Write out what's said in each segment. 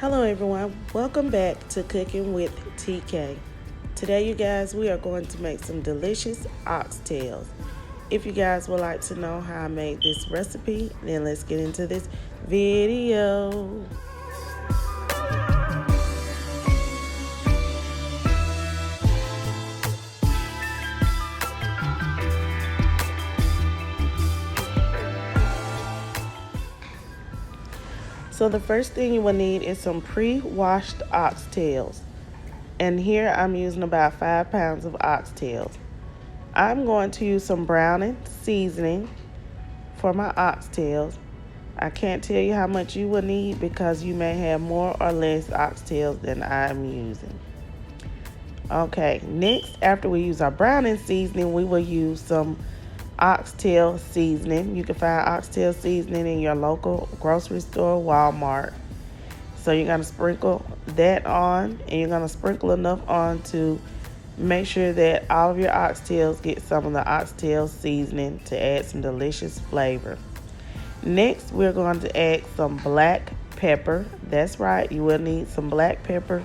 Hello everyone, welcome back to Cooking with TK. Today you guys, we are going to make some delicious oxtails. If you guys would like to know how I made this recipe, then let's get into this video. So the first thing you will need is some pre-washed oxtails. And here I'm using about 5 pounds of oxtails. I'm going to use some browning seasoning for my oxtails. I can't tell you how much you will need because you may have more or less oxtails than I'm using. Okay, next, after we use our browning seasoning, we will use some oxtail seasoning. You can find oxtail seasoning in your local grocery store, Walmart. So you're going to sprinkle that on, and you're going to sprinkle enough on to make sure that all of your oxtails get some of the oxtail seasoning to add some delicious flavor. Next, we're going to add some black pepper. That's right, you will need some black pepper.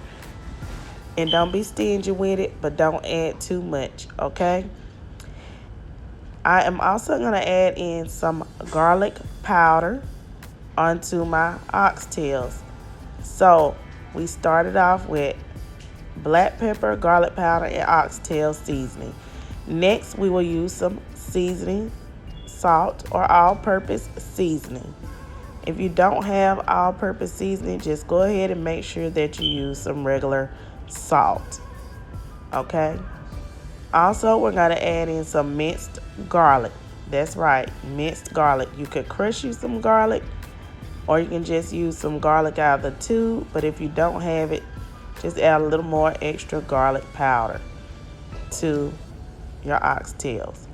And don't be stingy with it, but don't add too much, okay? I am also going to add in some garlic powder onto my oxtails. So we started off with black pepper, garlic powder, and oxtail seasoning. Next, we will use some seasoning, salt, or all-purpose seasoning. If you don't have all-purpose seasoning, just go ahead and make sure that you use some regular salt. Okay? Also, we're going to add in some minced garlic. That's right, minced garlic. You could crush you some garlic, or you can just use some garlic out of the tube. But if you don't have it, just add a little more extra garlic powder to your oxtails.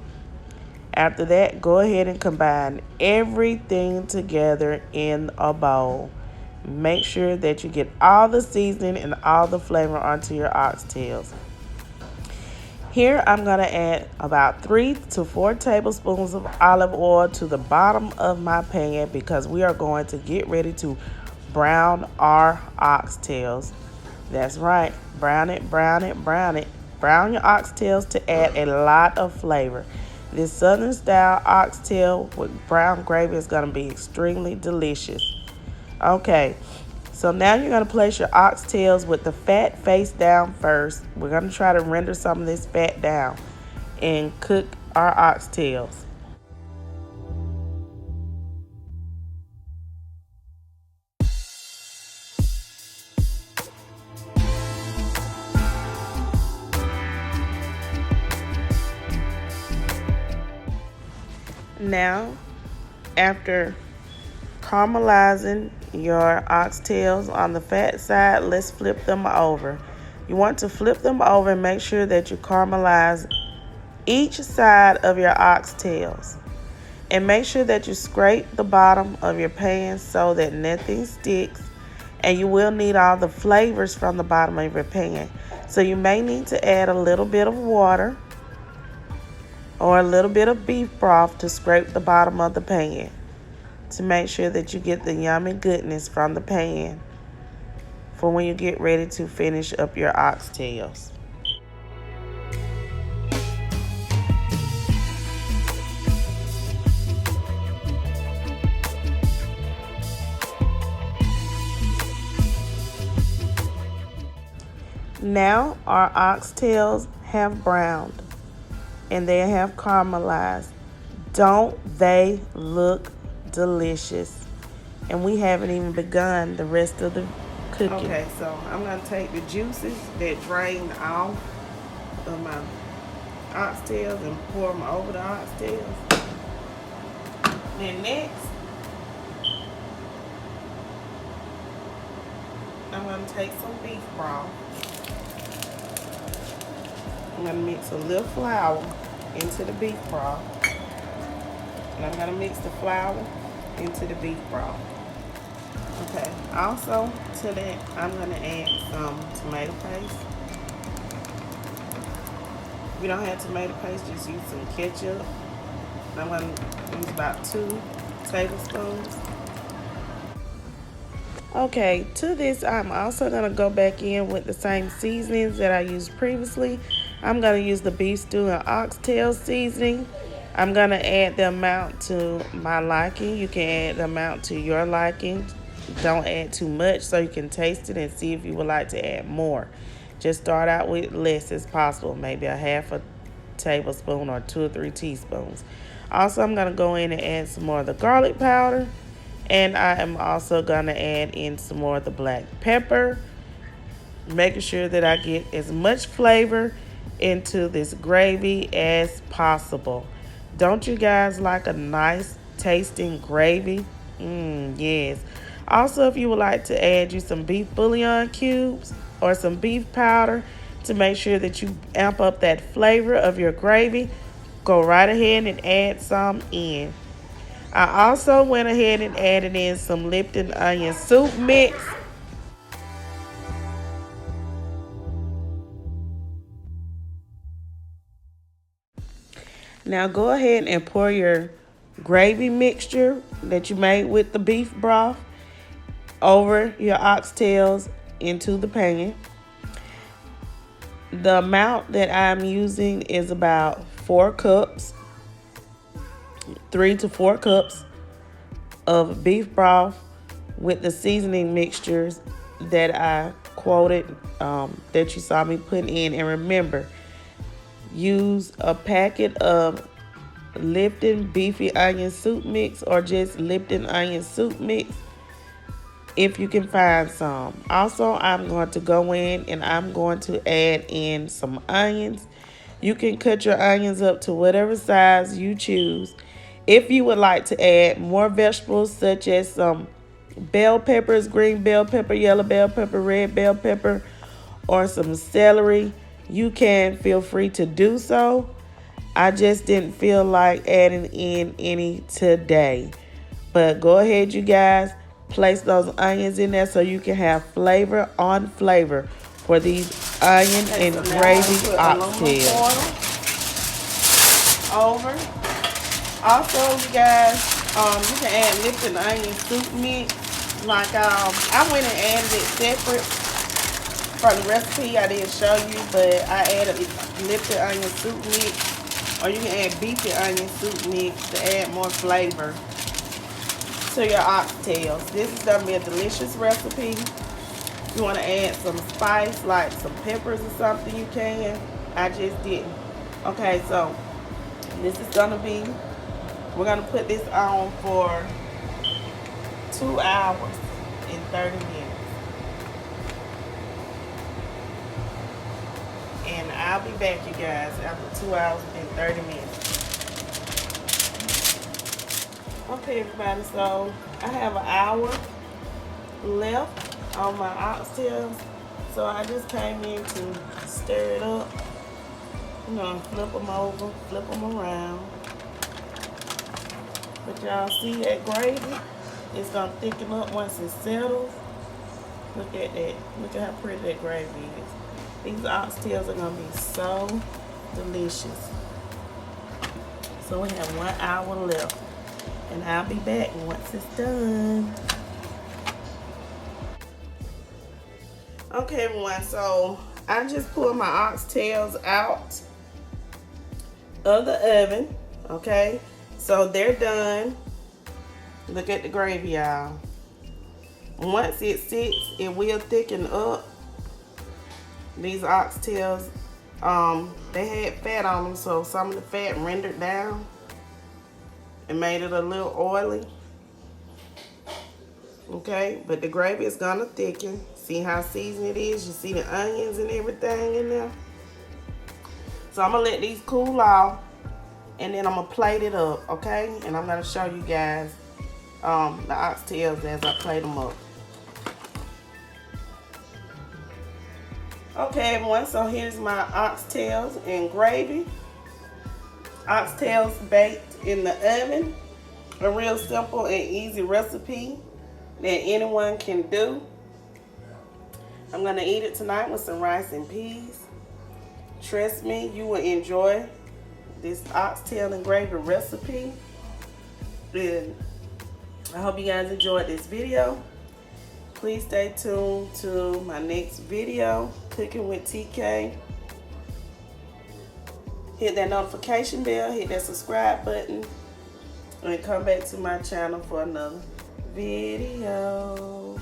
After that, go ahead and combine everything together in a bowl. Make sure that you get all the seasoning and all the flavor onto your oxtails. Here I'm going to add about 3 to 4 tablespoons of olive oil to the bottom of my pan because we are going to get ready to brown our oxtails. That's right, brown it, brown it, brown it. Brown your oxtails to add a lot of flavor. This southern style oxtail with brown gravy is going to be extremely delicious. Okay. So now you're going to place your oxtails with the fat face down first. We're going to try to render some of this fat down and cook our oxtails. Now, after caramelizing your oxtails on the fat side, let's flip them over. You want to flip them over and make sure that you caramelize each side of your oxtails. And make sure that you scrape the bottom of your pan so that nothing sticks. And you will need all the flavors from the bottom of your pan. So you may need to add a little bit of water or a little bit of beef broth to scrape the bottom of the pan, to make sure that you get the yummy goodness from the pan for when you get ready to finish up your oxtails. Now our oxtails have browned and they have caramelized. Don't they look delicious? And we haven't even begun the rest of the cooking. Okay, so I'm going to take the juices that drained off of my oxtails and pour them over the oxtails. Then next, I'm going to take some beef broth. I'm going to mix a little flour into the beef broth. And I'm going to mix the flour into the beef broth. Okay, also to that, I'm going to add some tomato paste. If you don't have tomato paste, just use some ketchup. I'm going to use about 2 tablespoons. Okay, to this, I'm also going to go back in with the same seasonings that I used previously. I'm going to use the beef stew and oxtail seasoning. I'm going to add the amount to my liking. You can add the amount to your liking. Don't add too much so you can taste it and see if you would like to add more. Just start out with less as possible, maybe a half a tablespoon or 2 or 3 teaspoons. Also, I'm going to go in and add some more of the garlic powder. And I am also going to add in some more of the black pepper, making sure that I get as much flavor into this gravy as possible. Don't you guys like a nice tasting gravy? Yes. Also, if you would like to add you some beef bouillon cubes or some beef powder to make sure that you amp up that flavor of your gravy, go right ahead and add some in. I also went ahead and added in some Lipton onion soup mix. Now go ahead and pour your gravy mixture that you made with the beef broth over your oxtails into the pan. The amount that I'm using is about 4 cups, 3 to 4 cups of beef broth with the seasoning mixtures that I quoted, that you saw me put in. And remember, use a packet of Lipton Beefy Onion Soup Mix or just Lipton Onion Soup Mix if you can find some. Also, I'm going to go in and I'm going to add in some onions. You can cut your onions up to whatever size you choose. If you would like to add more vegetables such as some bell peppers, green bell pepper, yellow bell pepper, red bell pepper, or some celery, you can feel free to do so. I just didn't feel like adding in any today. But go ahead, you guys. Place those onions in there so you can have flavor on flavor for these onion and gravy oxtails. Over. Also, you guys, you can add Lipton onion soup mix. Like I went and added it separate from the recipe. I didn't show you, but I added Lipton onion soup mix, or you can add beefy onion soup mix to add more flavor to your oxtails. This is gonna be a delicious recipe. If you want to add some spice, like some peppers or something, you can. I just didn't. Okay, so this is gonna be. We're gonna put this on for 2 hours and 30 minutes. And I'll be back, you guys, after 2 hours and 30 minutes. Okay, everybody, so I have an hour left on my oxtails. So I just came in to stir it up. You know, flip them over, flip them around. But y'all see that gravy? It's gonna thicken up once it settles. Look at that. Look at how pretty that gravy is. These oxtails are gonna be so delicious. So we have 1 hour left. And I'll be back once it's done. Okay, everyone, so I just pulled my oxtails out of the oven, okay? So they're done. Look at the gravy, y'all. Once it sits, it will thicken up. These oxtails, they had fat on them, so some of the fat rendered down and made it a little oily. Okay, but the gravy is gonna thicken. See how seasoned it is? You see the onions and everything in there? So I'm gonna let these cool off, and then I'm gonna plate it up, okay? And I'm gonna show you guys the oxtails as I plate them up. Okay, everyone, so here's my oxtails and gravy. Oxtails baked in the oven. A real simple and easy recipe that anyone can do. I'm gonna eat it tonight with some rice and peas. Trust me, you will enjoy this oxtail and gravy recipe. And I hope you guys enjoyed this video. Please stay tuned to my next video, Cooking with TK. Hit that notification bell, hit that subscribe button, and come back to my channel for another video.